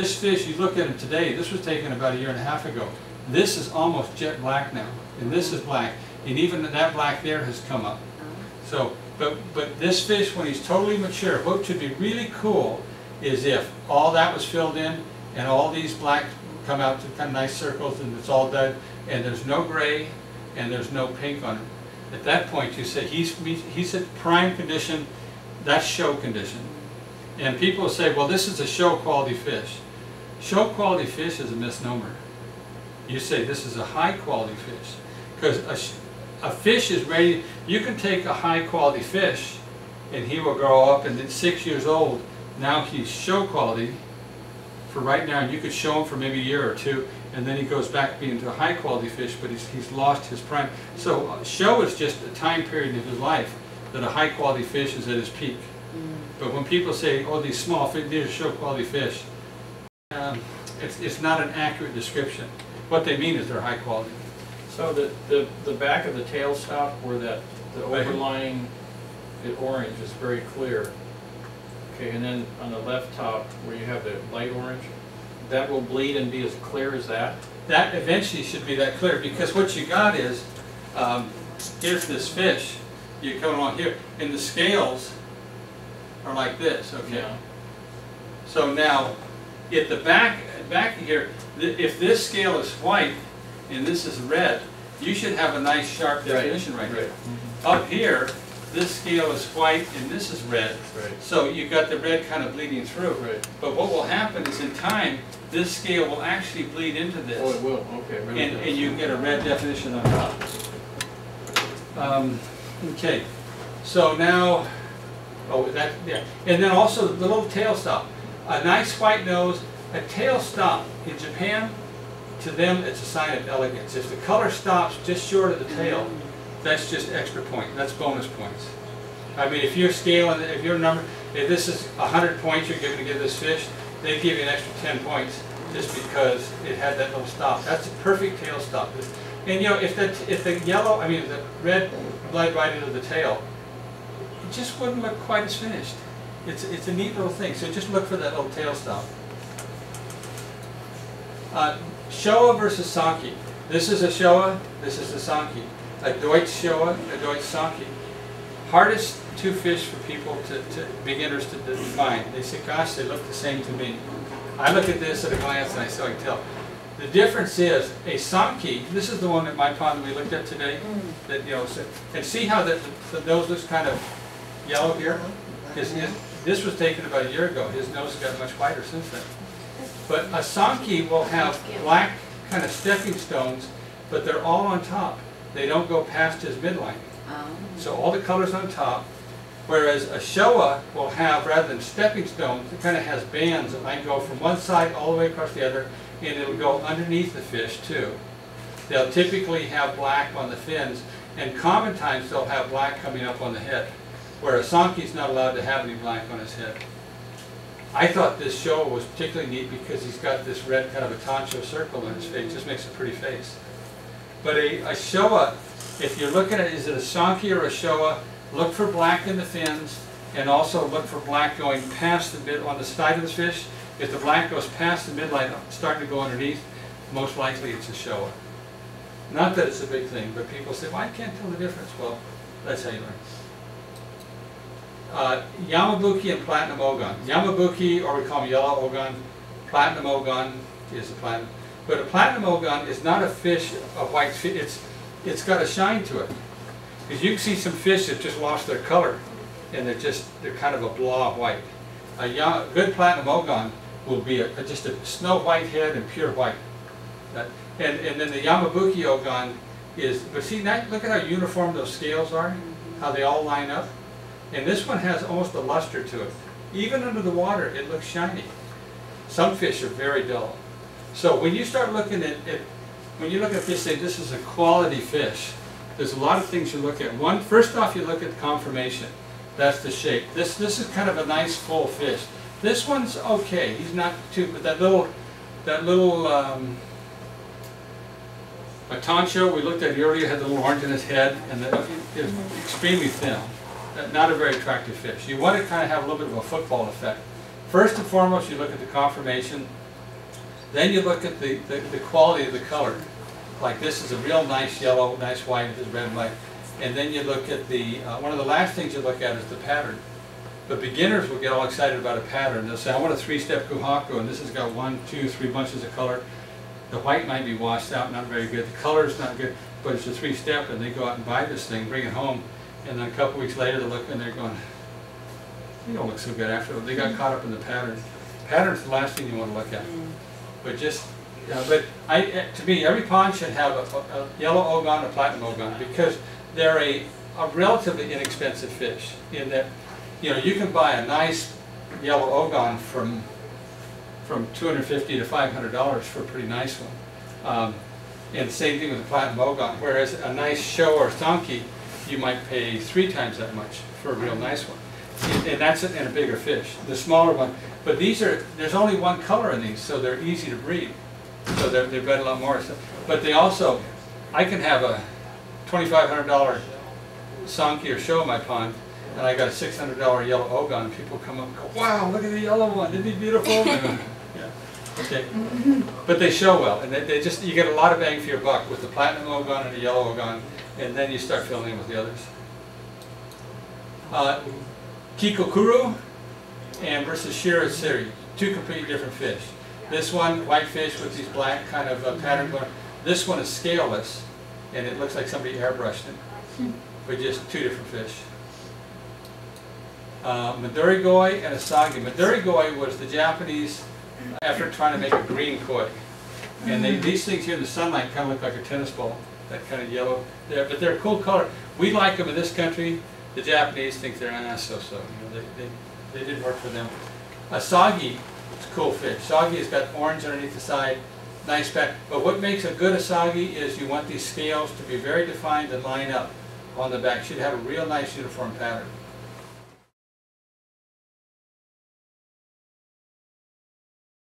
This fish, you look at him today, this was taken about 1.5 years ago. This is almost jet black now, and this is black, and even that black there has come up. So, but this fish, when he's totally mature, what should be really cool is if all that was filled in, and all these blacks come out to kind of nice circles, and it's all done, and there's no gray, and there's no pink on him. At that point, you say he's at prime condition. That's show condition. And people say, well, this is a show quality fish. Show quality fish is a misnomer. You say this is a high quality fish. Because a fish is ready, you can take a high quality fish and he will grow up, and at 6 years old, now he's show quality for right now, and you could show him for maybe a year or two, and then he goes back being to a high quality fish, but he's lost his prime. So show is just a time period of his life that a high quality fish is at his peak. But when people say, oh, these small fish, these are show quality fish, it's not an accurate description. What they mean is they're high quality. So the back of the tail stop where the overlying orange is very clear. Okay, and then on the left top where you have the light orange, that will bleed and be as clear as that? That eventually should be that clear, because what you got is, here's this fish, you come along here, and the scales are like this, okay? Yeah. So now, at the back here, if this scale is white and this is red, you should have a nice sharp definition right here. Mm-hmm. Up here, this scale is white and this is red. Right. So you've got the red kind of bleeding through. Right. But what will happen is in time, this scale will actually bleed into this. Oh, it will. Okay. Really and you get a red definition on top. Okay. So now, yeah. And then also the little tail stop. A nice white nose, a tail stop. In Japan, to them it's a sign of elegance. If the color stops just short of the tail, that's just extra point. That's bonus points. I mean, if you're scaling, if this is 100 points you're going to give this fish, they give you an extra 10 points just because it had that little stop. That's a perfect tail stop. And you know, if the yellow, I mean the red bled right into the tail, it just wouldn't look quite as finished. It's a neat little thing. So just look for that little tail stop. Showa versus Sanke. This is a Showa, this is a Sanke. A Deutsch Showa, a Deutsch Sanke. Hardest two fish for people beginners to define. They say, gosh, they look the same to me. I look at this at a glance and I can tell. The difference is a Sanke, this is the one at my pond that we looked at today, that, you know, and see how the nose looks kind of yellow here? This was taken about 1 year ago. His nose has got much whiter since then. But a Sanke will have black kind of stepping stones, but they're all on top. They don't go past his midline. So all the colors on top, whereas a Showa will have, rather than stepping stones, it kind of has bands that might go from one side all the way across the other, and it'll go underneath the fish too. They'll typically have black on the fins, and common times they'll have black coming up on the head, where a Sanke's not allowed to have any black on his head. I thought this Showa was particularly neat because he's got this red kind of a tancho circle in his face. It just makes a pretty face. But a Showa, if you're looking at, is it a Sanke or a Showa, look for black in the fins, and also look for black going past the mid on the side of the fish. If the black goes past the midline, starting to go underneath, most likely it's a Showa. Not that it's a big thing, but people say, well, I can't tell the difference. Well, that's how you learn. Yamabuki and Platinum Ogon. Yamabuki, or we call them yellow Ogon. Platinum Ogon is a platinum. But a Platinum Ogon is not a fish, a white fish. It's got a shine to it. Because you can see some fish that just lost their color, and they're kind of a blah white. A good Platinum Ogon will be just a snow white head and pure white. And then the Yamabuki Ogon is, but see, look at how uniform those scales are, how they all line up. And this one has almost a luster to it. Even under the water, it looks shiny. Some fish are very dull. So when you start looking at when you look at fish, say this is a quality fish, there's a lot of things you look at. First off, you look at the conformation. That's the shape. This is kind of a nice full fish. This one's okay. He's not too, but that little Matancho we looked at earlier had the little orange in his head, and it was extremely thin. Not a very attractive fish. You want to kind of have a little bit of a football effect. First and foremost, you look at the conformation, Then you look at the quality of the color. Like this is a real nice yellow, nice white, this is red and white. And then you look at the, one of the last things you look at is the pattern. But beginners will get all excited about a pattern. They'll say, I want a 3-step kuhaku, and this has got 1, 2, 3 bunches of color. The white might be washed out, not very good. The color's not good, but it's a 3-step, and they go out and buy this thing, bring it home, and then a couple weeks later they look and they're going, you don't look so good after all. They got caught up in the pattern. Pattern's the last thing you want to look at. But just, to me, every pond should have a yellow Ogon, a platinum Ogon, because they're a relatively inexpensive fish in that, you know, you can buy a nice yellow Ogon from $250 to $500 for a pretty nice one. And the same thing with the platinum Ogon, whereas a nice show or Sanke, you might pay 3 times that much for a real nice one. And that's in a bigger fish. The smaller one, but these are, there's only one color in these, so they're easy to breed. So they're bred a lot more. So, but they also, I can have a $2,500 Sanke or show in my pond, and I got a $600 yellow Ogon, and people come up and go, wow, look at the yellow one, isn't he beautiful? Yeah. Okay. But they show well, and they just, you get a lot of bang for your buck with the platinum Ogon and the yellow Ogon, and then you start filling in with the others. Kikokuru and versus Shirasiri, 2 completely different fish. This one, white fish with these black kind of pattern going. This one is scaleless, and it looks like somebody airbrushed it, but just 2 different fish. Madurigoi and Asagi. Madurigoi was the Japanese, after trying to make a green koi. And these things here in the sunlight kind of look like a tennis ball, that kind of yellow there, but they're a cool color. We like them in this country. The Japanese think they're so-so. You know, they didn't work for them. Asagi is a cool fish. Asagi has got orange underneath the side, nice pattern. But what makes a good Asagi is you want these scales to be very defined and line up on the back. You should have a real nice uniform pattern.